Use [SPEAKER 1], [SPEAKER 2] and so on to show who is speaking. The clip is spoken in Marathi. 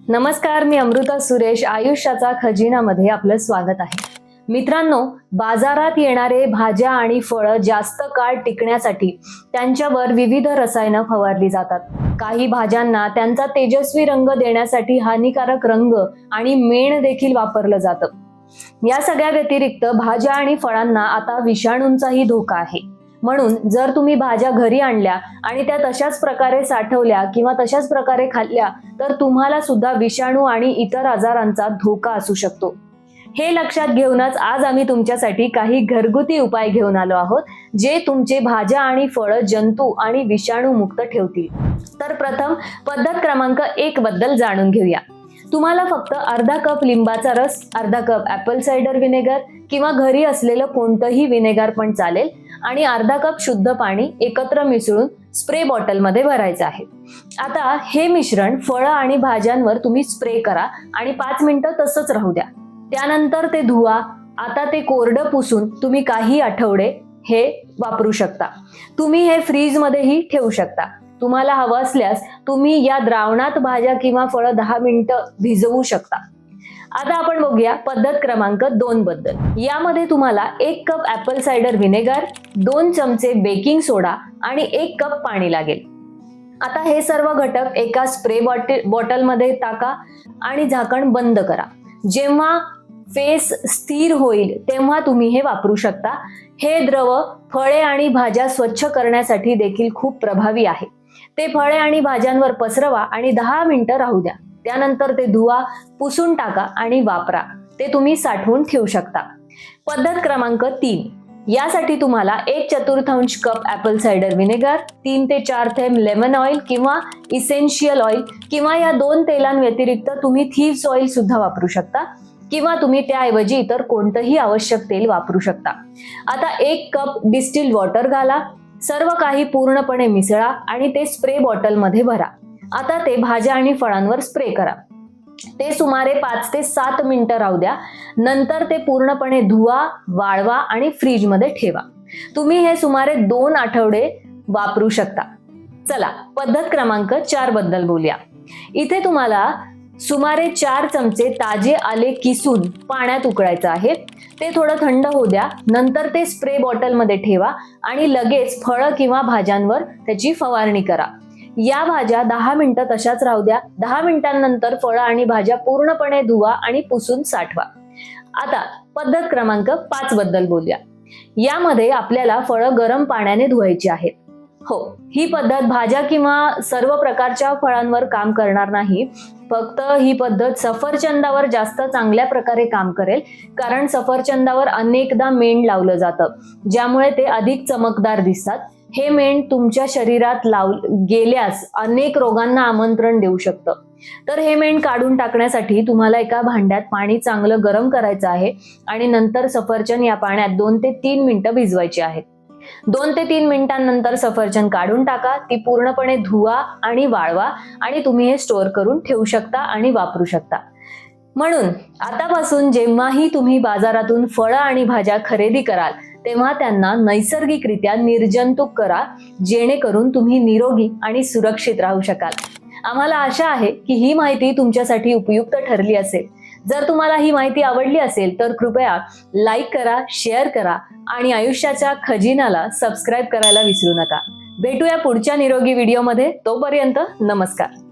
[SPEAKER 1] नमस्कार, मी अमृता सुरेश. आयुष्याचा खजिनामध्ये आपलं स्वागत आहे. मित्रांनो, बाजारात येणारे भाज्या आणि फळं जास्त काळ टिकण्यासाठी त्यांच्यावर विविध रसायनं फवारली जातात. काही भाज्यांना त्यांचा तेजस्वी रंग देण्यासाठी हानिकारक रंग आणि मेण देखील वापरलं जातं. या सगळ्या व्यतिरिक्त भाज्या आणि फळांना आता विषाणूंचाही धोका आहे. म्हणून जर तुम्ही भाज्या घरी आणल्या आणि त्या तशाच प्रकारे साठवल्या किंवा तशाच प्रकारे खाल्ल्या तर तुम्हाला सुद्धा विषाणू आणि इतर आजारांचा धोका असू शकतो. हे लक्षात घेऊनच आज आम्ही तुमच्यासाठी काही घरगुती उपाय घेऊन आलो आहोत, जे तुमचे भाज्या आणि फळं जंतू आणि विषाणू मुक्त ठेवतील. तर प्रथम पद्धत क्रमांक 1 बद्दल जाणून घेऊया. तुम्हाला फक्त अर्धा कप लिंबाचा रस, अर्धा कप ॲपल सायडर व्हिनेगर किंवा घरी असलेलं कोणतंही व्हिनेगर पण चालेल आणि अर्धा कप शुद्ध पाणी एकत्र मिसळून स्प्रे बॉटलमध्ये भरायचं आहे. आता हे मिश्रण फळं आणि भाज्यांवर तुम्ही स्प्रे करा आणि 5 मिनिटं तसंच राहू द्या. त्यानंतर ते धुवा. आता ते कोरडं पुसून तुम्ही काही आठवडे हे वापरू शकता. तुम्ही हे फ्रीजमध्येही ठेवू शकता. तुम्हाला हवं असल्यास तुम्ही या द्रावणात भाज्या किंवा फळं 10 मिनिटं भिजवू शकता. आता आपण बघूया पद्धत क्रमांक 2 बद्दल. यामध्ये तुम्हाला 1 कप ॲपल सायडर व्हिनेगर, 2 चमचे बेकिंग सोडा आणि 1 कप पाणी लागेल. आता हे सर्व घटक एका स्प्रे बॉटलमध्ये टाका आणि झाकण बंद करा. जेव्हा फेस स्थिर होईल तेव्हा तुम्ही हे वापरू शकता. हे द्रव फळे आणि भाज्या स्वच्छ करण्यासाठी देखील खूप प्रभावी आहे. ते फळे आणि भाज्यांवर पसरवा आणि 10 मिनिटं राहू द्या. त्यानंतर ते धुवा, पुसून टाका आणि वापरा. ते तुम्ही साठवून ठेवू शकता. पद्धत क्रमांक 3. यासाठी तुम्हाला 1/4 कप ॲपल सायडर व्हिनेगर, 3 ते 4 थेंब लेमन ऑइल किंवा इसेन्शियल ऑइल किंवा या 2 तेलांव्यतिरिक्त तुम्ही थीव्स ऑइल सुद्धा वापरू शकता किंवा तुम्ही त्याऐवजी इतर कोणतंही आवश्यक तेल वापरू शकता. आता 1 कप डिस्टिल्ड वॉटर घाला. सर्व काही पूर्णपणे मिसळा आणि ते स्प्रे बॉटलमध्ये भरा. आता ते भाज्या आणि फळांवर स्प्रे करा. ते सुमारे 5 ते 7 मिनिटं राहू द्या. नंतर ते पूर्णपणे धुवा, वाळवा आणि फ्रीजमध्ये ठेवा. तुम्ही हे सुमारे 2 आठवडे वापरू शकता. चला पद्धत क्रमांक 4 बद्दल बोलूया. इथे तुम्हाला सुमारे 4 चमचे ताजे आले किसून पाण्यात उकळायचं आहे. ते थोडं थंड होऊ द्या. नंतर ते स्प्रे बॉटलमध्ये ठेवा आणि लगेच फळं किंवा भाज्यांवर त्याची फवारणी करा. या भाज्या 10 मिनिटं तशाच राहू द्या. 10 मिनिटांनंतर फळं आणि भाज्या पूर्णपणे धुवा आणि पुसून साठवा. आता पद्धत क्रमांक 5 बद्दल बोलूया. यामध्ये आपल्याला फळं गरम पाण्याने धुवायची आहेत. हो, ही पद्धत भाज्या किंवा सर्व प्रकारच्या फळांवर काम करणार नाही. फक्त ही पद्धत सफरचंदावर जास्त चांगल्या प्रकारे काम करेल, कारण सफरचंदावर अनेकदा मेण लावलं जातं, ज्यामुळे ते अधिक चमकदार दिसतात. हे मेण तुमच्या शरीरात गेल्यास अनेक रोगांना आमंत्रण देऊ शकतं. तर हे मेण काढून टाकण्यासाठी तुम्हाला एका भांड्यात पाणी चांगलं गरम करायचं आहे आणि नंतर सफरचंद या पाण्यात 2 ते 3 मिनिटं भिजवायची आहेत. 2 ते 3 मिनिटांनंतर सफरचंद काढून टाका. ती पूर्णपणे धुवा आणि वाळवा आणि तुम्ही हे स्टोअर करून ठेवू शकता आणि वापरू शकता. म्हणून आतापासून जेव्हाही तुम्ही बाजारातून फळं आणि भाज्या खरेदी कराल तेव्हा त्यांना नैसर्गिकरित्या निर्जंतुक करा, जेणेकरून तुम्ही निरोगी आणि सुरक्षित राहू शकाल. आम्हाला आशा आहे की ही माहिती तुमच्यासाठी उपयुक्त ठरली असेल. जर तुम्हाला ही माहिती आवडली असेल तर कृपया लाईक करा, शेअर करा आणि आयुष्याच्या खजिनाला सबस्क्राईब करायला विसरू नका. भेटूया पुढच्या निरोगी व्हिडिओमध्ये. तोपर्यंत नमस्कार.